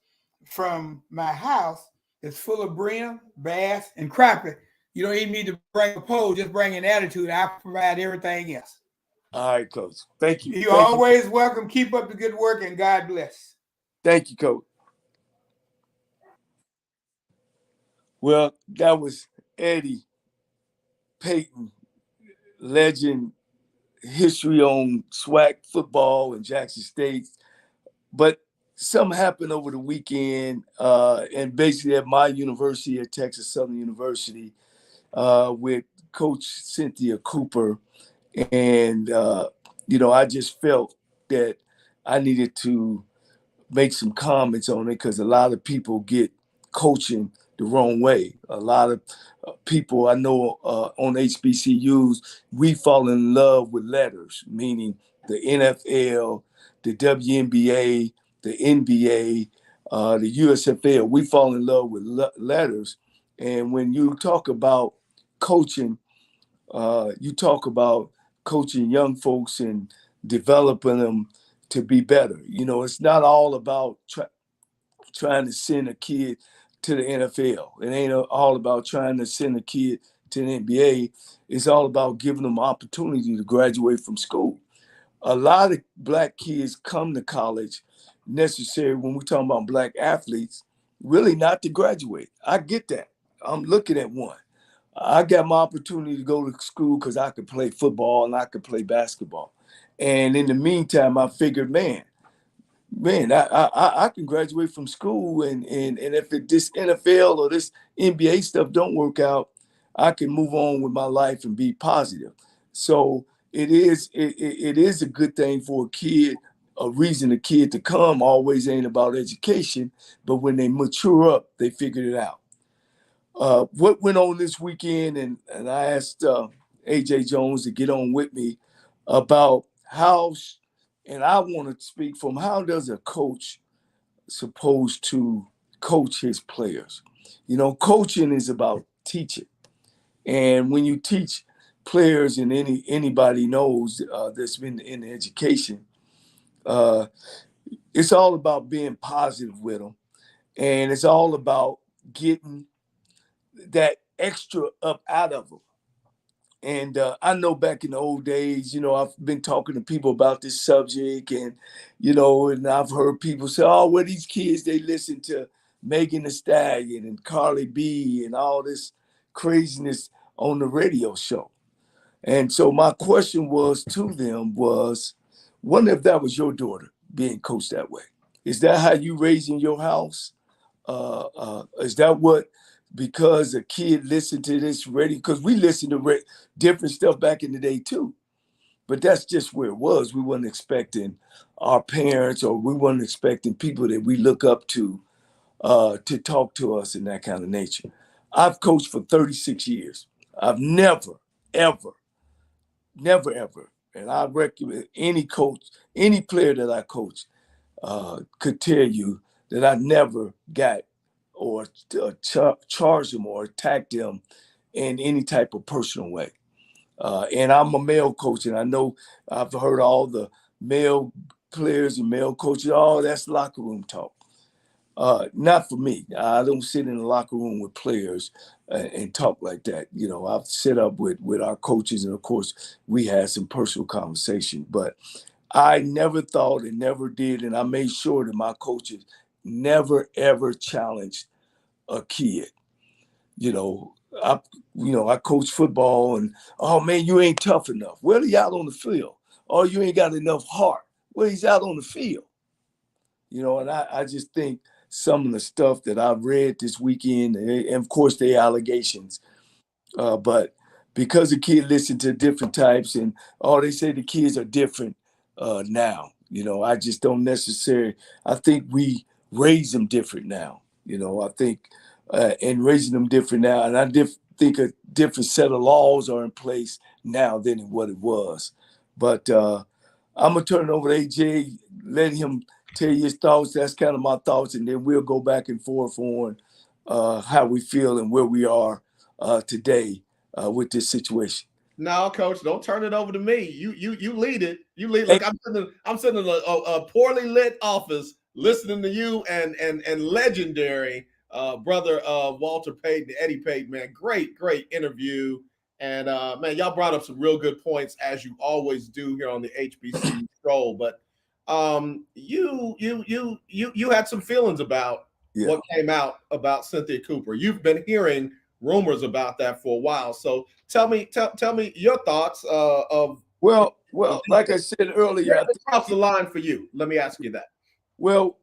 from my house that's full of brim, bass, and crappie. You don't even need to bring a pole. Just bring an attitude. I'll provide everything else. All right, Coach. Thank you. You're always welcome. Keep up the good work, and God bless. Thank you, Coach. Well, that was Eddie Payton, legend, history on SWAC football in Jackson State. But something happened over the weekend, and basically at my university, at Texas Southern University, with Coach Cynthia Cooper. And, I just felt that I needed to make some comments on it because a lot of people get coaching the wrong way. A lot of people I know on HBCUs, we fall in love with letters, meaning the NFL, the WNBA, the NBA, the USFL. We fall in love with letters. And when you talk about coaching, you talk about coaching young folks and developing them to be better. It's not all about trying to send a kid to the NFL. It ain't all about trying to send a kid to the NBA. It's all about giving them opportunity to graduate from school. A lot of Black kids come to college necessary when we're talking about Black athletes, really not to graduate. I get that. I'm looking at one. I got my opportunity to go to school because I could play football and I could play basketball. And in the meantime, I figured, man, I can graduate from school and if this NFL or this NBA stuff don't work out, I can move on with my life and be positive. So it is a good thing for a kid. A reason a kid to come always ain't about education, but when they mature up, they figured it out. What went on this weekend, and I asked AJ Jones to get on with me about how, and I want to speak from how does a coach supposed to coach his players? Coaching is about teaching, and when you teach players, and anybody knows that's been in education, it's all about being positive with them, and it's all about getting that extra up out of them. And I know back in the old days, I've been talking to people about this subject, and and I've heard people say, "Oh, well, these kids they listen to Megan Thee Stallion and Carly B and all this craziness on the radio show." And so my question was to them was, wonder if that was your daughter being coached that way? Is that how you raised in your house? Is that what? Because a kid listened to this radio, because we listened to different stuff back in the day too. But that's just where it was. We weren't expecting our parents, or we weren't expecting people that we look up to talk to us in that kind of nature. I've coached for 36 years. I've never, ever, and I recommend any coach, any player that I coach could tell you that I never got or charge them or attack them in any type of personal way. And I'm a male coach, and I know I've heard all the male players and male coaches, oh, that's locker room talk. Not for me. I don't sit in the locker room with players and talk like that. I've set up with our coaches, and of course, we had some personal conversation, but I never thought and never did, and I made sure that my coaches never, ever challenged a kid. I coach football, and oh man, you ain't tough enough. Well, he out on the field. Oh, you ain't got enough heart. Well, he's out on the field. And I just think some of the stuff that I've read this weekend, and of course the allegations, but because the kid listened to different types, and they say the kids are different now. I just don't necessarily. I think we raise them different now. I think and raising them different now, and I think a different set of laws are in place now than what it was. But I'm gonna turn it over to AJ, let him tell you his thoughts. That's kind of my thoughts, and then we'll go back and forth on how we feel and where we are today with this situation. No, Coach, don't turn it over to me. You lead it. You lead. Look, I'm sitting in a poorly lit office listening to you and legendary brother Walter Payton, Eddie Payton, man. Great interview. And man, y'all brought up some real good points, as you always do here on the HBCU Stroll. But you had some feelings about what came out about Cynthia Cooper. You've been hearing rumors about that for a while. So tell me your thoughts of. Well, like I said earlier, let's cross the line for you. Let me ask you that. Well,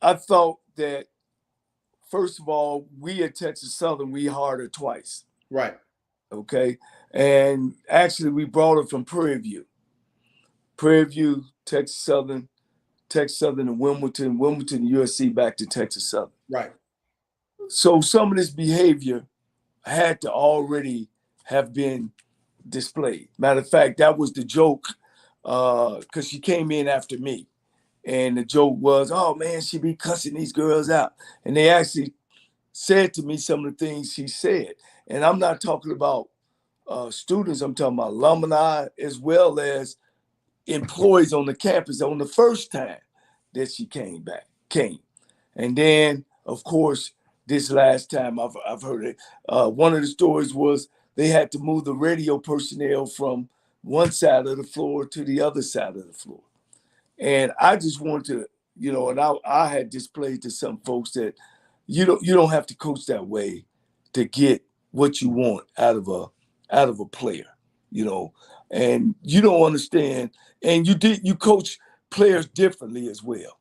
I thought that, first of all, we at Texas Southern, we hired her twice. Right. Okay. And actually, we brought her from Prairie View, Texas Southern and Wilmington, USC back to Texas Southern. Right. So some of this behavior had to already have been displayed. Matter of fact, that was the joke, because she came in after me. And the joke was, oh man, she be cussing these girls out. And they actually said to me some of the things she said. And I'm not talking about students, I'm talking about alumni as well as employees on the campus on the first time that she came. And then, of course, this last time I've heard it. One of the stories was they had to move the radio personnel from one side of the floor to the other side of the floor. And I just wanted to, and I had displayed to some folks that you don't have to coach that way to get what you want out of a player, and you don't understand. And you coach players differently as well.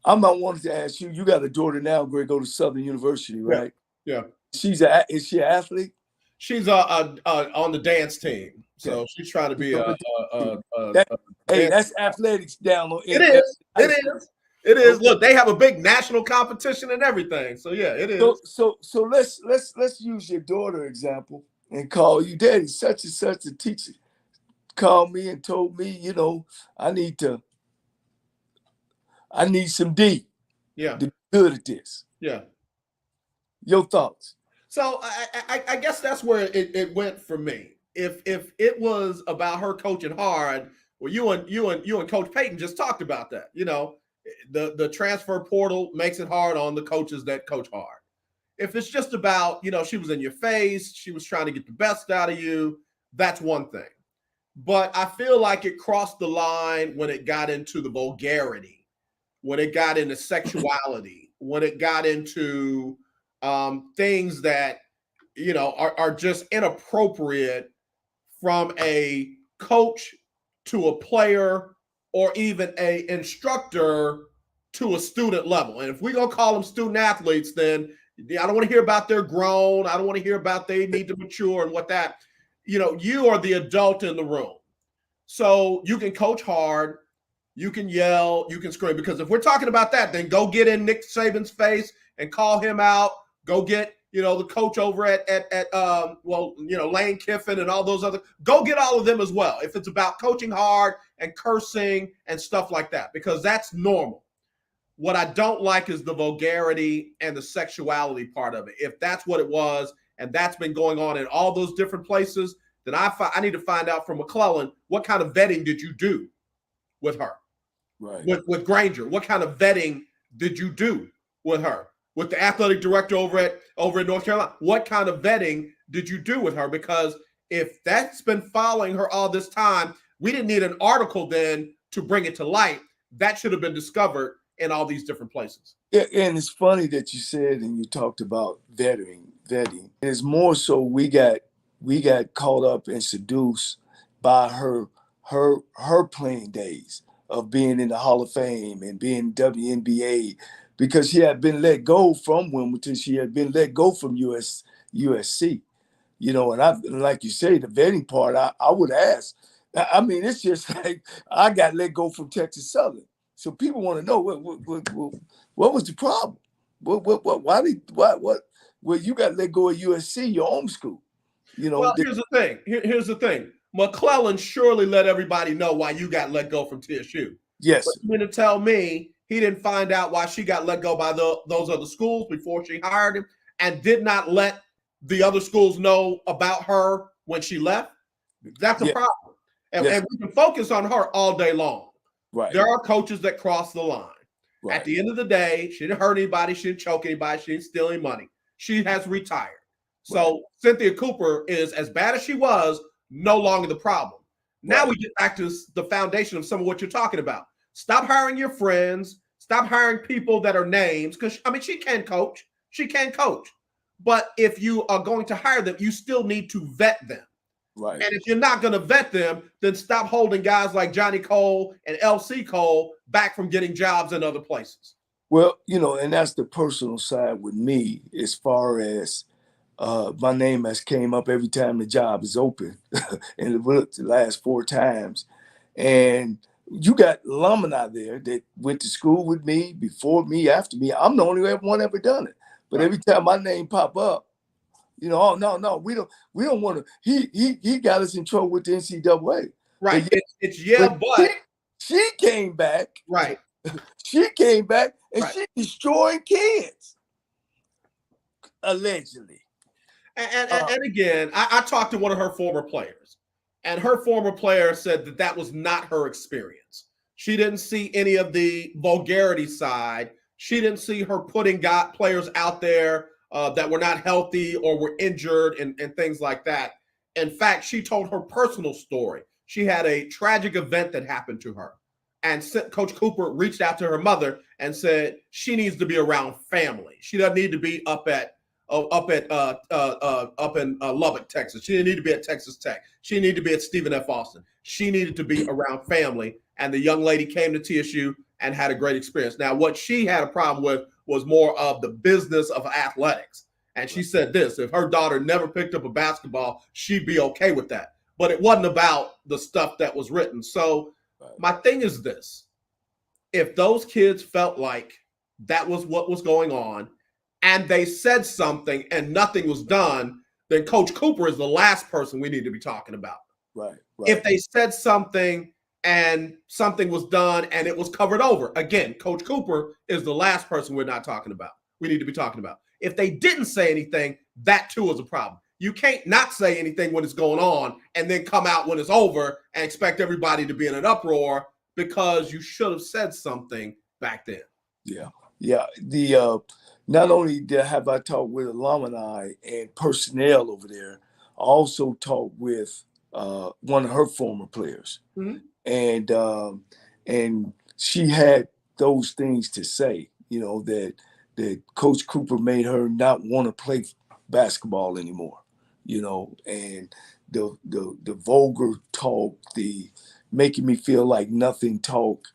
I wanted to ask you. You got a daughter now, Greg, go to Southern University, right? Yeah. Is she an athlete? She's on the dance team, so she's trying to be that's athletics down on it. It is. Look, they have a big national competition and everything. So yeah, it is. So let's use your daughter example and call you daddy. Such and such a teacher called me and told me, I need some D. Yeah. To be good at this. Yeah. Your thoughts? So I guess that's where it went for me. If it was about her coaching hard, well, you and Coach Payton just talked about that. The transfer portal makes it hard on the coaches that coach hard. If it's just about, she was in your face, she was trying to get the best out of you, that's one thing. But I feel like it crossed the line when it got into the vulgarity, when it got into sexuality, when it got into things that, are just inappropriate from a coach to a player or even a instructor to a student level. And if we're going to call them student athletes, then I don't want to hear about they're grown. I don't want to hear about they need to mature and what that, you are the adult in the room. So you can coach hard, you can yell, you can scream. Because if we're talking about that, then go get in Nick Saban's face and call him out. Go get, the coach over at Lane Kiffin and all those other, go get all of them as well. If it's about coaching hard and cursing and stuff like that, because that's normal. What I don't like is the vulgarity and the sexuality part of it. If that's what it was, and that's been going on in all those different places, then I need to find out from McClellan, what kind of vetting did you do with her? Right. With Granger, what kind of vetting did you do with her? With the athletic director over in North Carolina, what kind of vetting did you do with her? Because if that's been following her all this time, we didn't need an article then to bring it to light. That should have been discovered in all these different places. Yeah, and it's funny that you said and you talked about vetting. It's more so we got caught up and seduced by her playing days of being in the Hall of Fame and being WNBA. Because she had been let go from Wilmington, she had been let go from USC, and like you say, the vetting part, I would ask. I mean, it's just like I got let go from Texas Southern, so people want to know what was the problem? Well, you got let go of USC, your home school. Well, here's the thing. Here's the thing. McClellan surely let everybody know why you got let go from TSU. Yes. But you mean to tell me he didn't find out why she got let go by those other schools before she hired him and did not let the other schools know about her when she left? That's a problem. And we can focus on her all day long. Right. There are coaches that cross the line. Right. At the end of the day, she didn't hurt anybody. She didn't choke anybody. She didn't steal any money. She has retired. So Cynthia Cooper is, as bad as she was, no longer the problem. Now we get back to the foundation of some of what you're talking about. Stop hiring your friends. Stop hiring people that are names. Because, I mean, she can coach. She can coach. But if you are going to hire them, you still need to vet them. Right. And if you're not going to vet them, then stop holding guys like Johnnie Cole and LC Cole back from getting jobs in other places. Well, you know, and that's the personal side with me as far as my name has came up every time the job is open, and it worked the last 4 times. And you got alumni there that went to school with me, before me, after me. I'm the only one ever done it. But every time my name pop up, you know, oh no, we don't want to. He got us in trouble with the NCAA. Right. But she came back. Right. She came back and she destroying kids, allegedly. And again, I talked to one of her former players, and her former player said that was not her experience. She didn't see any of the vulgarity side. She didn't see her putting players out there that were not healthy or were injured and things like that. In fact, she told her personal story. She had a tragic event that happened to her, and Coach Cooper reached out to her mother and said she needs to be around family. She doesn't need to be up in Lubbock, Texas. She didn't need to be at Texas Tech. She needed to be at Stephen F. Austin. She needed to be around family. And the young lady came to TSU and had a great experience. Now, what she had a problem with was more of the business of athletics. And she said this: if her daughter never picked up a basketball, she'd be okay with that. But it wasn't about the stuff that was written. So my thing is this: if those kids felt like that was what was going on, and they said something and nothing was done, then Coach Cooper is the last person we need to be talking about. Right. If they said something and something was done and it was covered over, again, Coach Cooper is the last person we're not talking about. We need to be talking about. If they didn't say anything, that too is a problem. You can't not say anything when it's going on and then come out when it's over and expect everybody to be in an uproar, because you should have said something back then. Yeah. Not only have I talked with alumni and personnel over there, I also talked with one of her former players, and she had those things to say. You know, that Coach Cooper made her not want to play basketball anymore. You know, and the vulgar talk, the making me feel like nothing talk,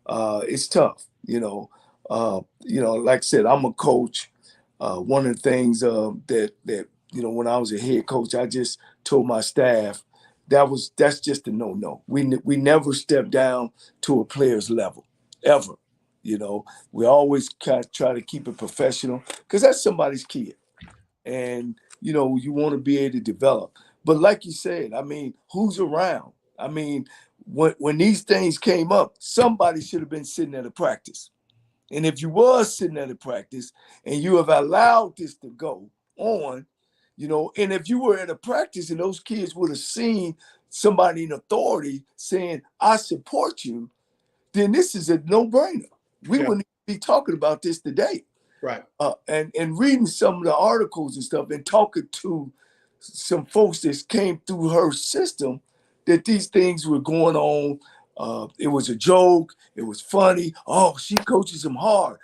it's tough. You know, like I said, I'm a coach. One of the things that when I was a head coach, I just told my staff that's just a no. We never step down to a player's level ever. You know, we always try to keep it professional, because that's somebody's kid, and you want to be able to develop. But like you said, I mean, who's around? I mean, when these things came up, somebody should have been sitting at a practice. And if you was sitting at a practice and you have allowed this to go on, and if you were at a practice and those kids would have seen somebody in authority saying, I support you, then this is a no-brainer. We wouldn't be talking about this today. Right. And reading some of the articles and stuff and talking to some folks that came through her system, that these things were going on. It was a joke. It was funny. Oh, she coaches him hard.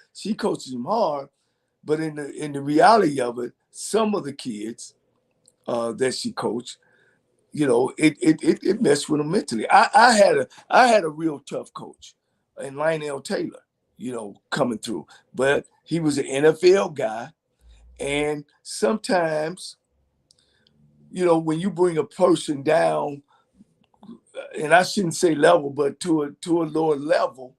But in the reality of it, some of the kids that she coached, it messed with them mentally. I had a real tough coach in Lionel Taylor, coming through. But he was an NFL guy. And sometimes, when you bring a person down, and I shouldn't say level, but to a lower level,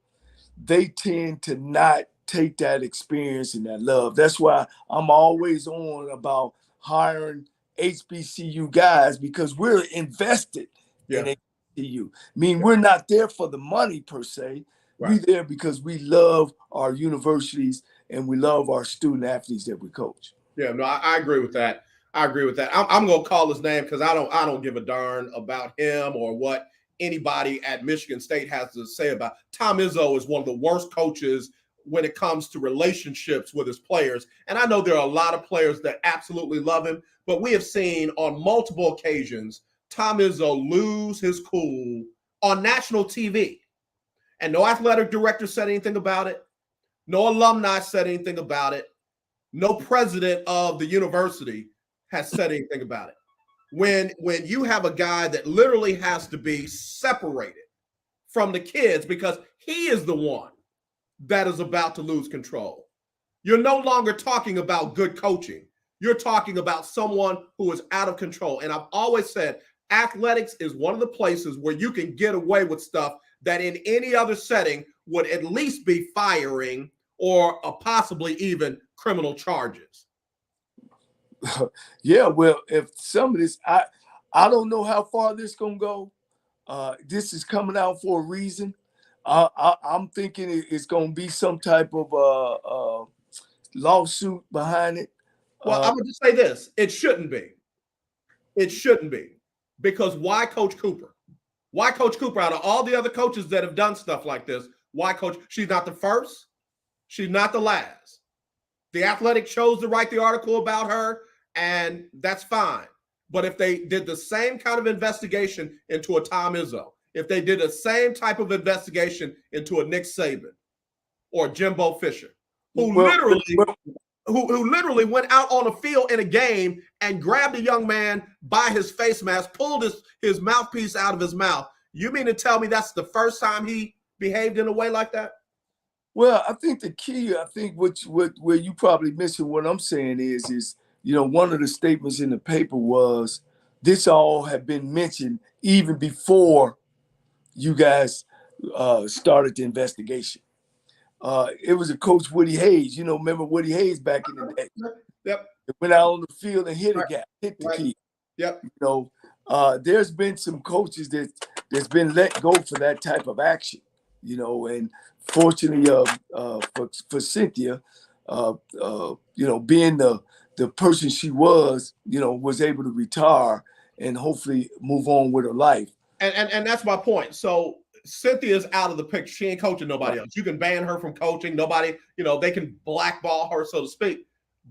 they tend to not take that experience and that love. That's why I'm always on about hiring HBCU guys, because we're invested in HBCU. I mean, we're not there for the money per se. Right. We're there because we love our universities and we love our student athletes that we coach. Yeah, no, I agree with that. I'm going to call his name because I don't give a darn about him or what anybody at Michigan State has to say about. Tom Izzo is one of the worst coaches when it comes to relationships with his players. And I know there are a lot of players that absolutely love him, but we have seen on multiple occasions Tom Izzo lose his cool on national TV. And no athletic director said anything about it. No alumni said anything about it. No president of the university has said anything about it. When you have a guy that literally has to be separated from the kids because he is the one that is about to lose control. You're no longer talking about good coaching. You're talking about someone who is out of control. And I've always said athletics is one of the places where you can get away with stuff that in any other setting would at least be firing or possibly even criminal charges. Yeah, well, if some of this, I don't know how far this gonna go. This is coming out for a reason. I'm thinking it's gonna be some type of lawsuit behind it. Well, I'm gonna just say this: it shouldn't be. It shouldn't be, because why Coach Cooper? Why Coach Cooper? Out of all the other coaches that have done stuff like this, why Coach? She's not the first. She's not the last. The Athletic chose to write the article about her, and that's fine. But if they did the same kind of investigation into a Tom Izzo, if they did the same type of investigation into a Nick Saban or Jimbo Fisher, who literally went out on a field in a game and grabbed a young man by his face mask, pulled his mouthpiece out of his mouth, you mean to tell me that's the first time he behaved in a way like that? Well, I think the key, where you probably missing what I'm saying is one of the statements in the paper was this all had been mentioned even before you guys started the investigation. It was a Coach Woody Hayes. Remember Woody Hayes back in the day? Yep. It went out on the field and hit a guy, hit the key. Yep. There's been some coaches that's been let go for that type of action. And fortunately for Cynthia, being the person she was able to retire and hopefully move on with her life. And that's my point. So Cynthia's out of the picture. She ain't coaching nobody else. You can ban her from coaching. Nobody, they can blackball her, so to speak.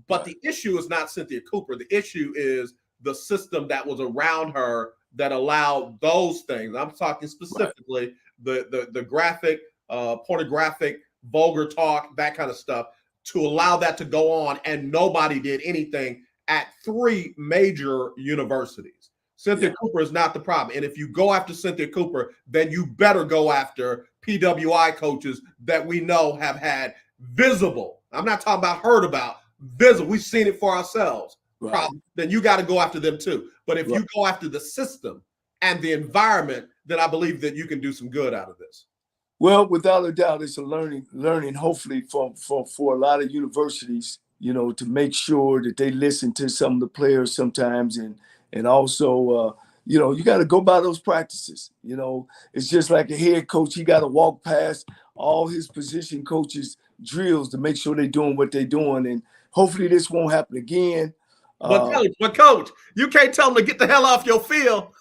But the issue is not Cynthia Cooper. The issue is the system that was around her that allowed those things. I'm talking specifically the graphic, pornographic, vulgar talk, that kind of stuff, to allow that to go on, and nobody did anything at 3 major universities. Cynthia Cooper is not the problem. And if you go after Cynthia Cooper, then you better go after PWI coaches that we know have had visible, I'm not talking about heard about, visible, we've seen it for ourselves, problem, then you got to go after them too. But if you go after the system and the environment, then I believe that you can do some good out of this. Well, without a doubt, it's a learning hopefully for a lot of universities, to make sure that they listen to some of the players sometimes, and also, you got to go by those practices. It's just like a head coach. He got to walk past all his position coaches' drills to make sure they're doing what they're doing. And hopefully this won't happen again. But coach, you can't tell them to get the hell off your field.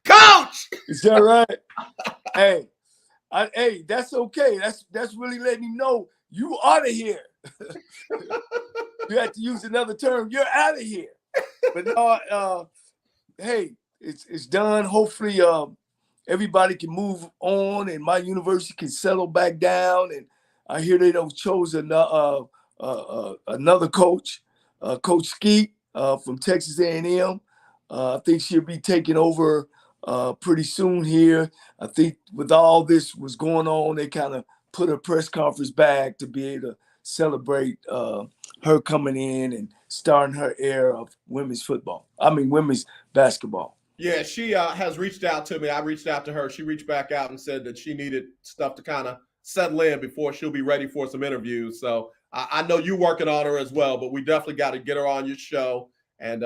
Coach! Is that right? Hey, that's okay. That's really letting him know you out of here. You have to use another term. You're out of here. But no, hey, it's done. Hopefully, everybody can move on, and my university can settle back down. And I hear they don't chose another coach, Coach Skeet from Texas A&M. I think she'll be taking over pretty soon here. I think with all this was going on, they kind of put a press conference back to be able to celebrate her coming in and starting her era of women's basketball. Yeah, she has reached out to me. I reached out to her. She reached back out and said that she needed stuff to kind of settle in before she'll be ready for some interviews. So I know you're working on her as well, but we definitely got to get her on your show and,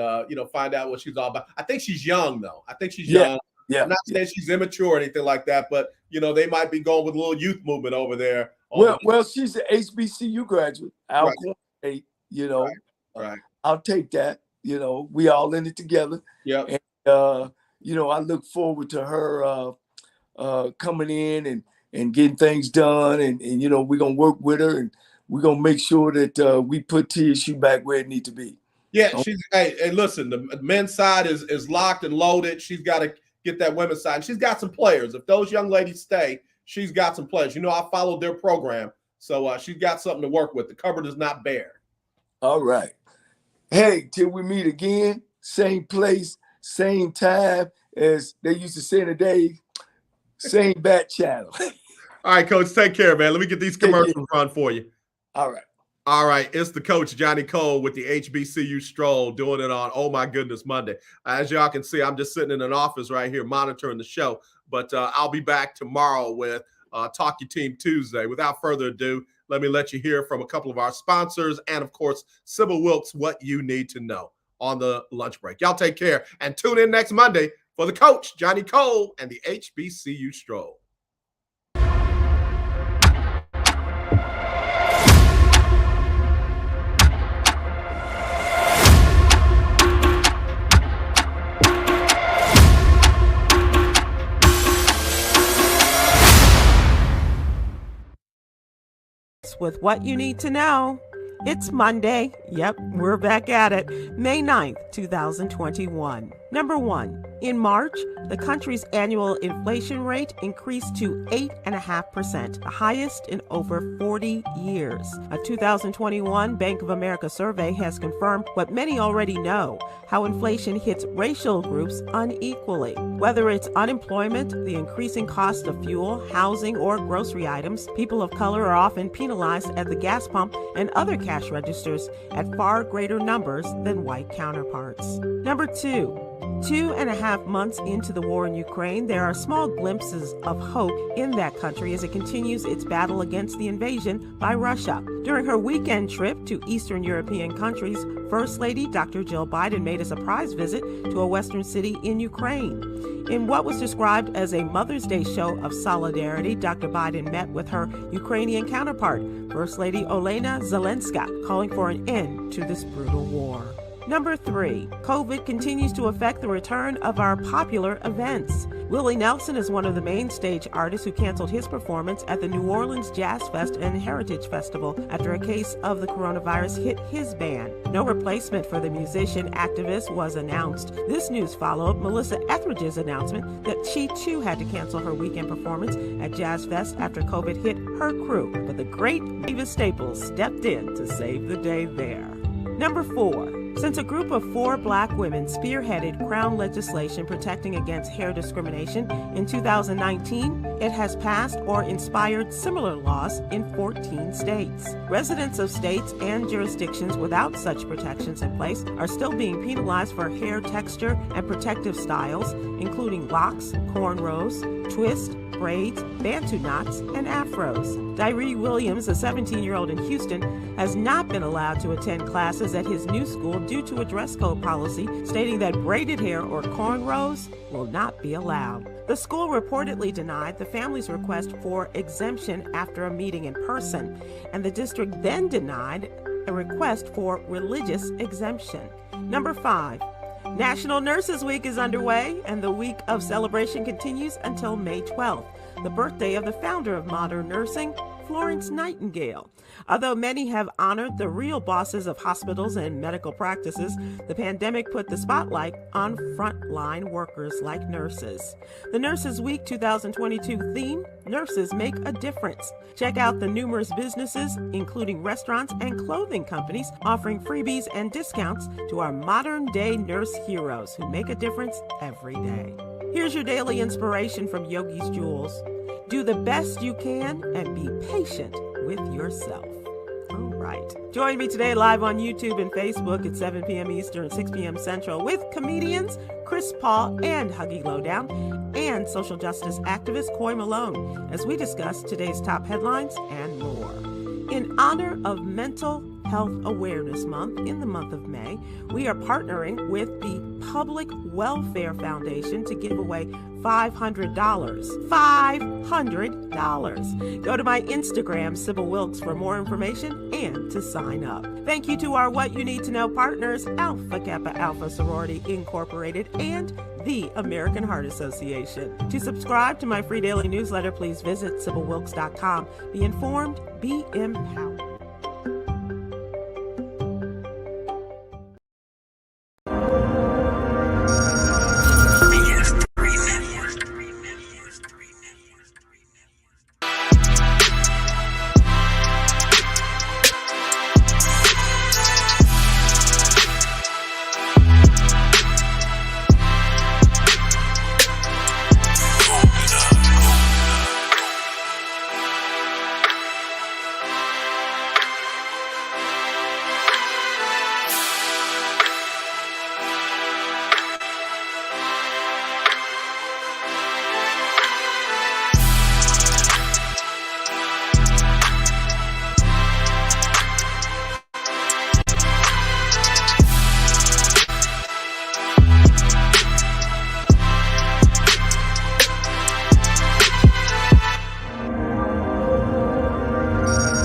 find out what she's all about. I think she's young, though. I think she's young. Yeah. I'm not saying she's immature or anything like that, but, they might be going with a little youth movement over there. Well, she's an HBCU graduate, Alcorn State, Right. I'll take that. We all in it together. Yeah. And, I look forward to her coming in and and getting things done. And we're going to work with her, and we're going to make sure that we put TSU back where it needs to be. Yeah, hey, listen, the men's side is locked and loaded. She's got to get that women's side. And she's got some players. If those young ladies stay, she's got some players. I followed their program, so she's got something to work with. The cupboard is not bare. All right. Hey, till we meet again, same place, same time, as they used to say in the day, same bat channel. All right, Coach, take care, man. Let me get these commercials run for you. All right. All right, it's the Coach Johnnie Cole with the HBCU Stroll doing it on, oh my goodness, Monday. As y'all can see, I'm just sitting in an office right here monitoring the show, but I'll be back tomorrow with Talk Your Team Tuesday. Without further ado, let me let you hear from a couple of our sponsors and, of course, Sybil Wilkes, what you need to know on the lunch break. Y'all take care and tune in next Monday for the Coach Johnnie Cole and the HBCU Stroll. With what you need to know. It's Monday. Yep, we're back at it. May 9th, 2021. Number 1. In March, the country's annual inflation rate increased to 8.5%, the highest in over 40 years. A 2021 Bank of America survey has confirmed what many already know, how inflation hits racial groups unequally. Whether it's unemployment, the increasing cost of fuel, housing, or grocery items, people of color are often penalized at the gas pump and other cash registers at far greater numbers than white counterparts. Number 2. 2.5 months into the war in Ukraine, there are small glimpses of hope in that country as it continues its battle against the invasion by Russia. During her weekend trip to Eastern European countries, First Lady Dr. Jill Biden made a surprise visit to a western city in Ukraine. In what was described as a Mother's Day show of solidarity, Dr. Biden met with her Ukrainian counterpart, First Lady Olena Zelenska, calling for an end to this brutal war. Number 3, COVID continues to affect the return of our popular events. Willie Nelson is one of the main stage artists who canceled his performance at the New Orleans Jazz Fest and Heritage Festival after a case of the coronavirus hit his band. No replacement for the musician activist was announced. This news followed Melissa Etheridge's announcement that she too had to cancel her weekend performance at Jazz Fest after COVID hit her crew. But the great Mavis Staples stepped in to save the day there. Number 4. Since a group of 4 Black women spearheaded Crown legislation protecting against hair discrimination in 2019, it has passed or inspired similar laws in 14 states. Residents of states and jurisdictions without such protections in place are still being penalized for hair texture and protective styles, including locks, cornrows, twists, braids, bantu knots, and afros. Dyree Williams, a 17-year-old in Houston, has not been allowed to attend classes at his new school due to a dress code policy stating that braided hair or cornrows will not be allowed. The school reportedly denied the family's request for exemption after a meeting in person, and the district then denied a request for religious exemption. Number 5. National Nurses Week is underway, and the week of celebration continues until May 12th, the birthday of the founder of modern nursing, Florence Nightingale. Although many have honored the real bosses of hospitals and medical practices, the pandemic put the spotlight on frontline workers like nurses. The Nurses Week 2022 theme, Nurses Make a Difference. Check out the numerous businesses, including restaurants and clothing companies, offering freebies and discounts to our modern-day nurse heroes who make a difference every day. Here's your daily inspiration from Yogi's Jewels. Do the best you can and be patient with yourself. All right. Join me today live on YouTube and Facebook at 7 p.m. Eastern, 6 p.m. Central with comedians Chris Paul and Huggy Lowdown and social justice activist Coy Malone as we discuss today's top headlines and more. In honor of Mental Health Awareness Month in the month of May, we are partnering with the Public Welfare Foundation to give away $500. $500. Go to my Instagram, Sybil Wilkes, for more information and to sign up. Thank you to our What You Need to Know partners, Alpha Kappa Alpha Sorority Incorporated and the American Heart Association. To subscribe to my free daily newsletter, please visit SybilWilkes.com. Be informed, be empowered.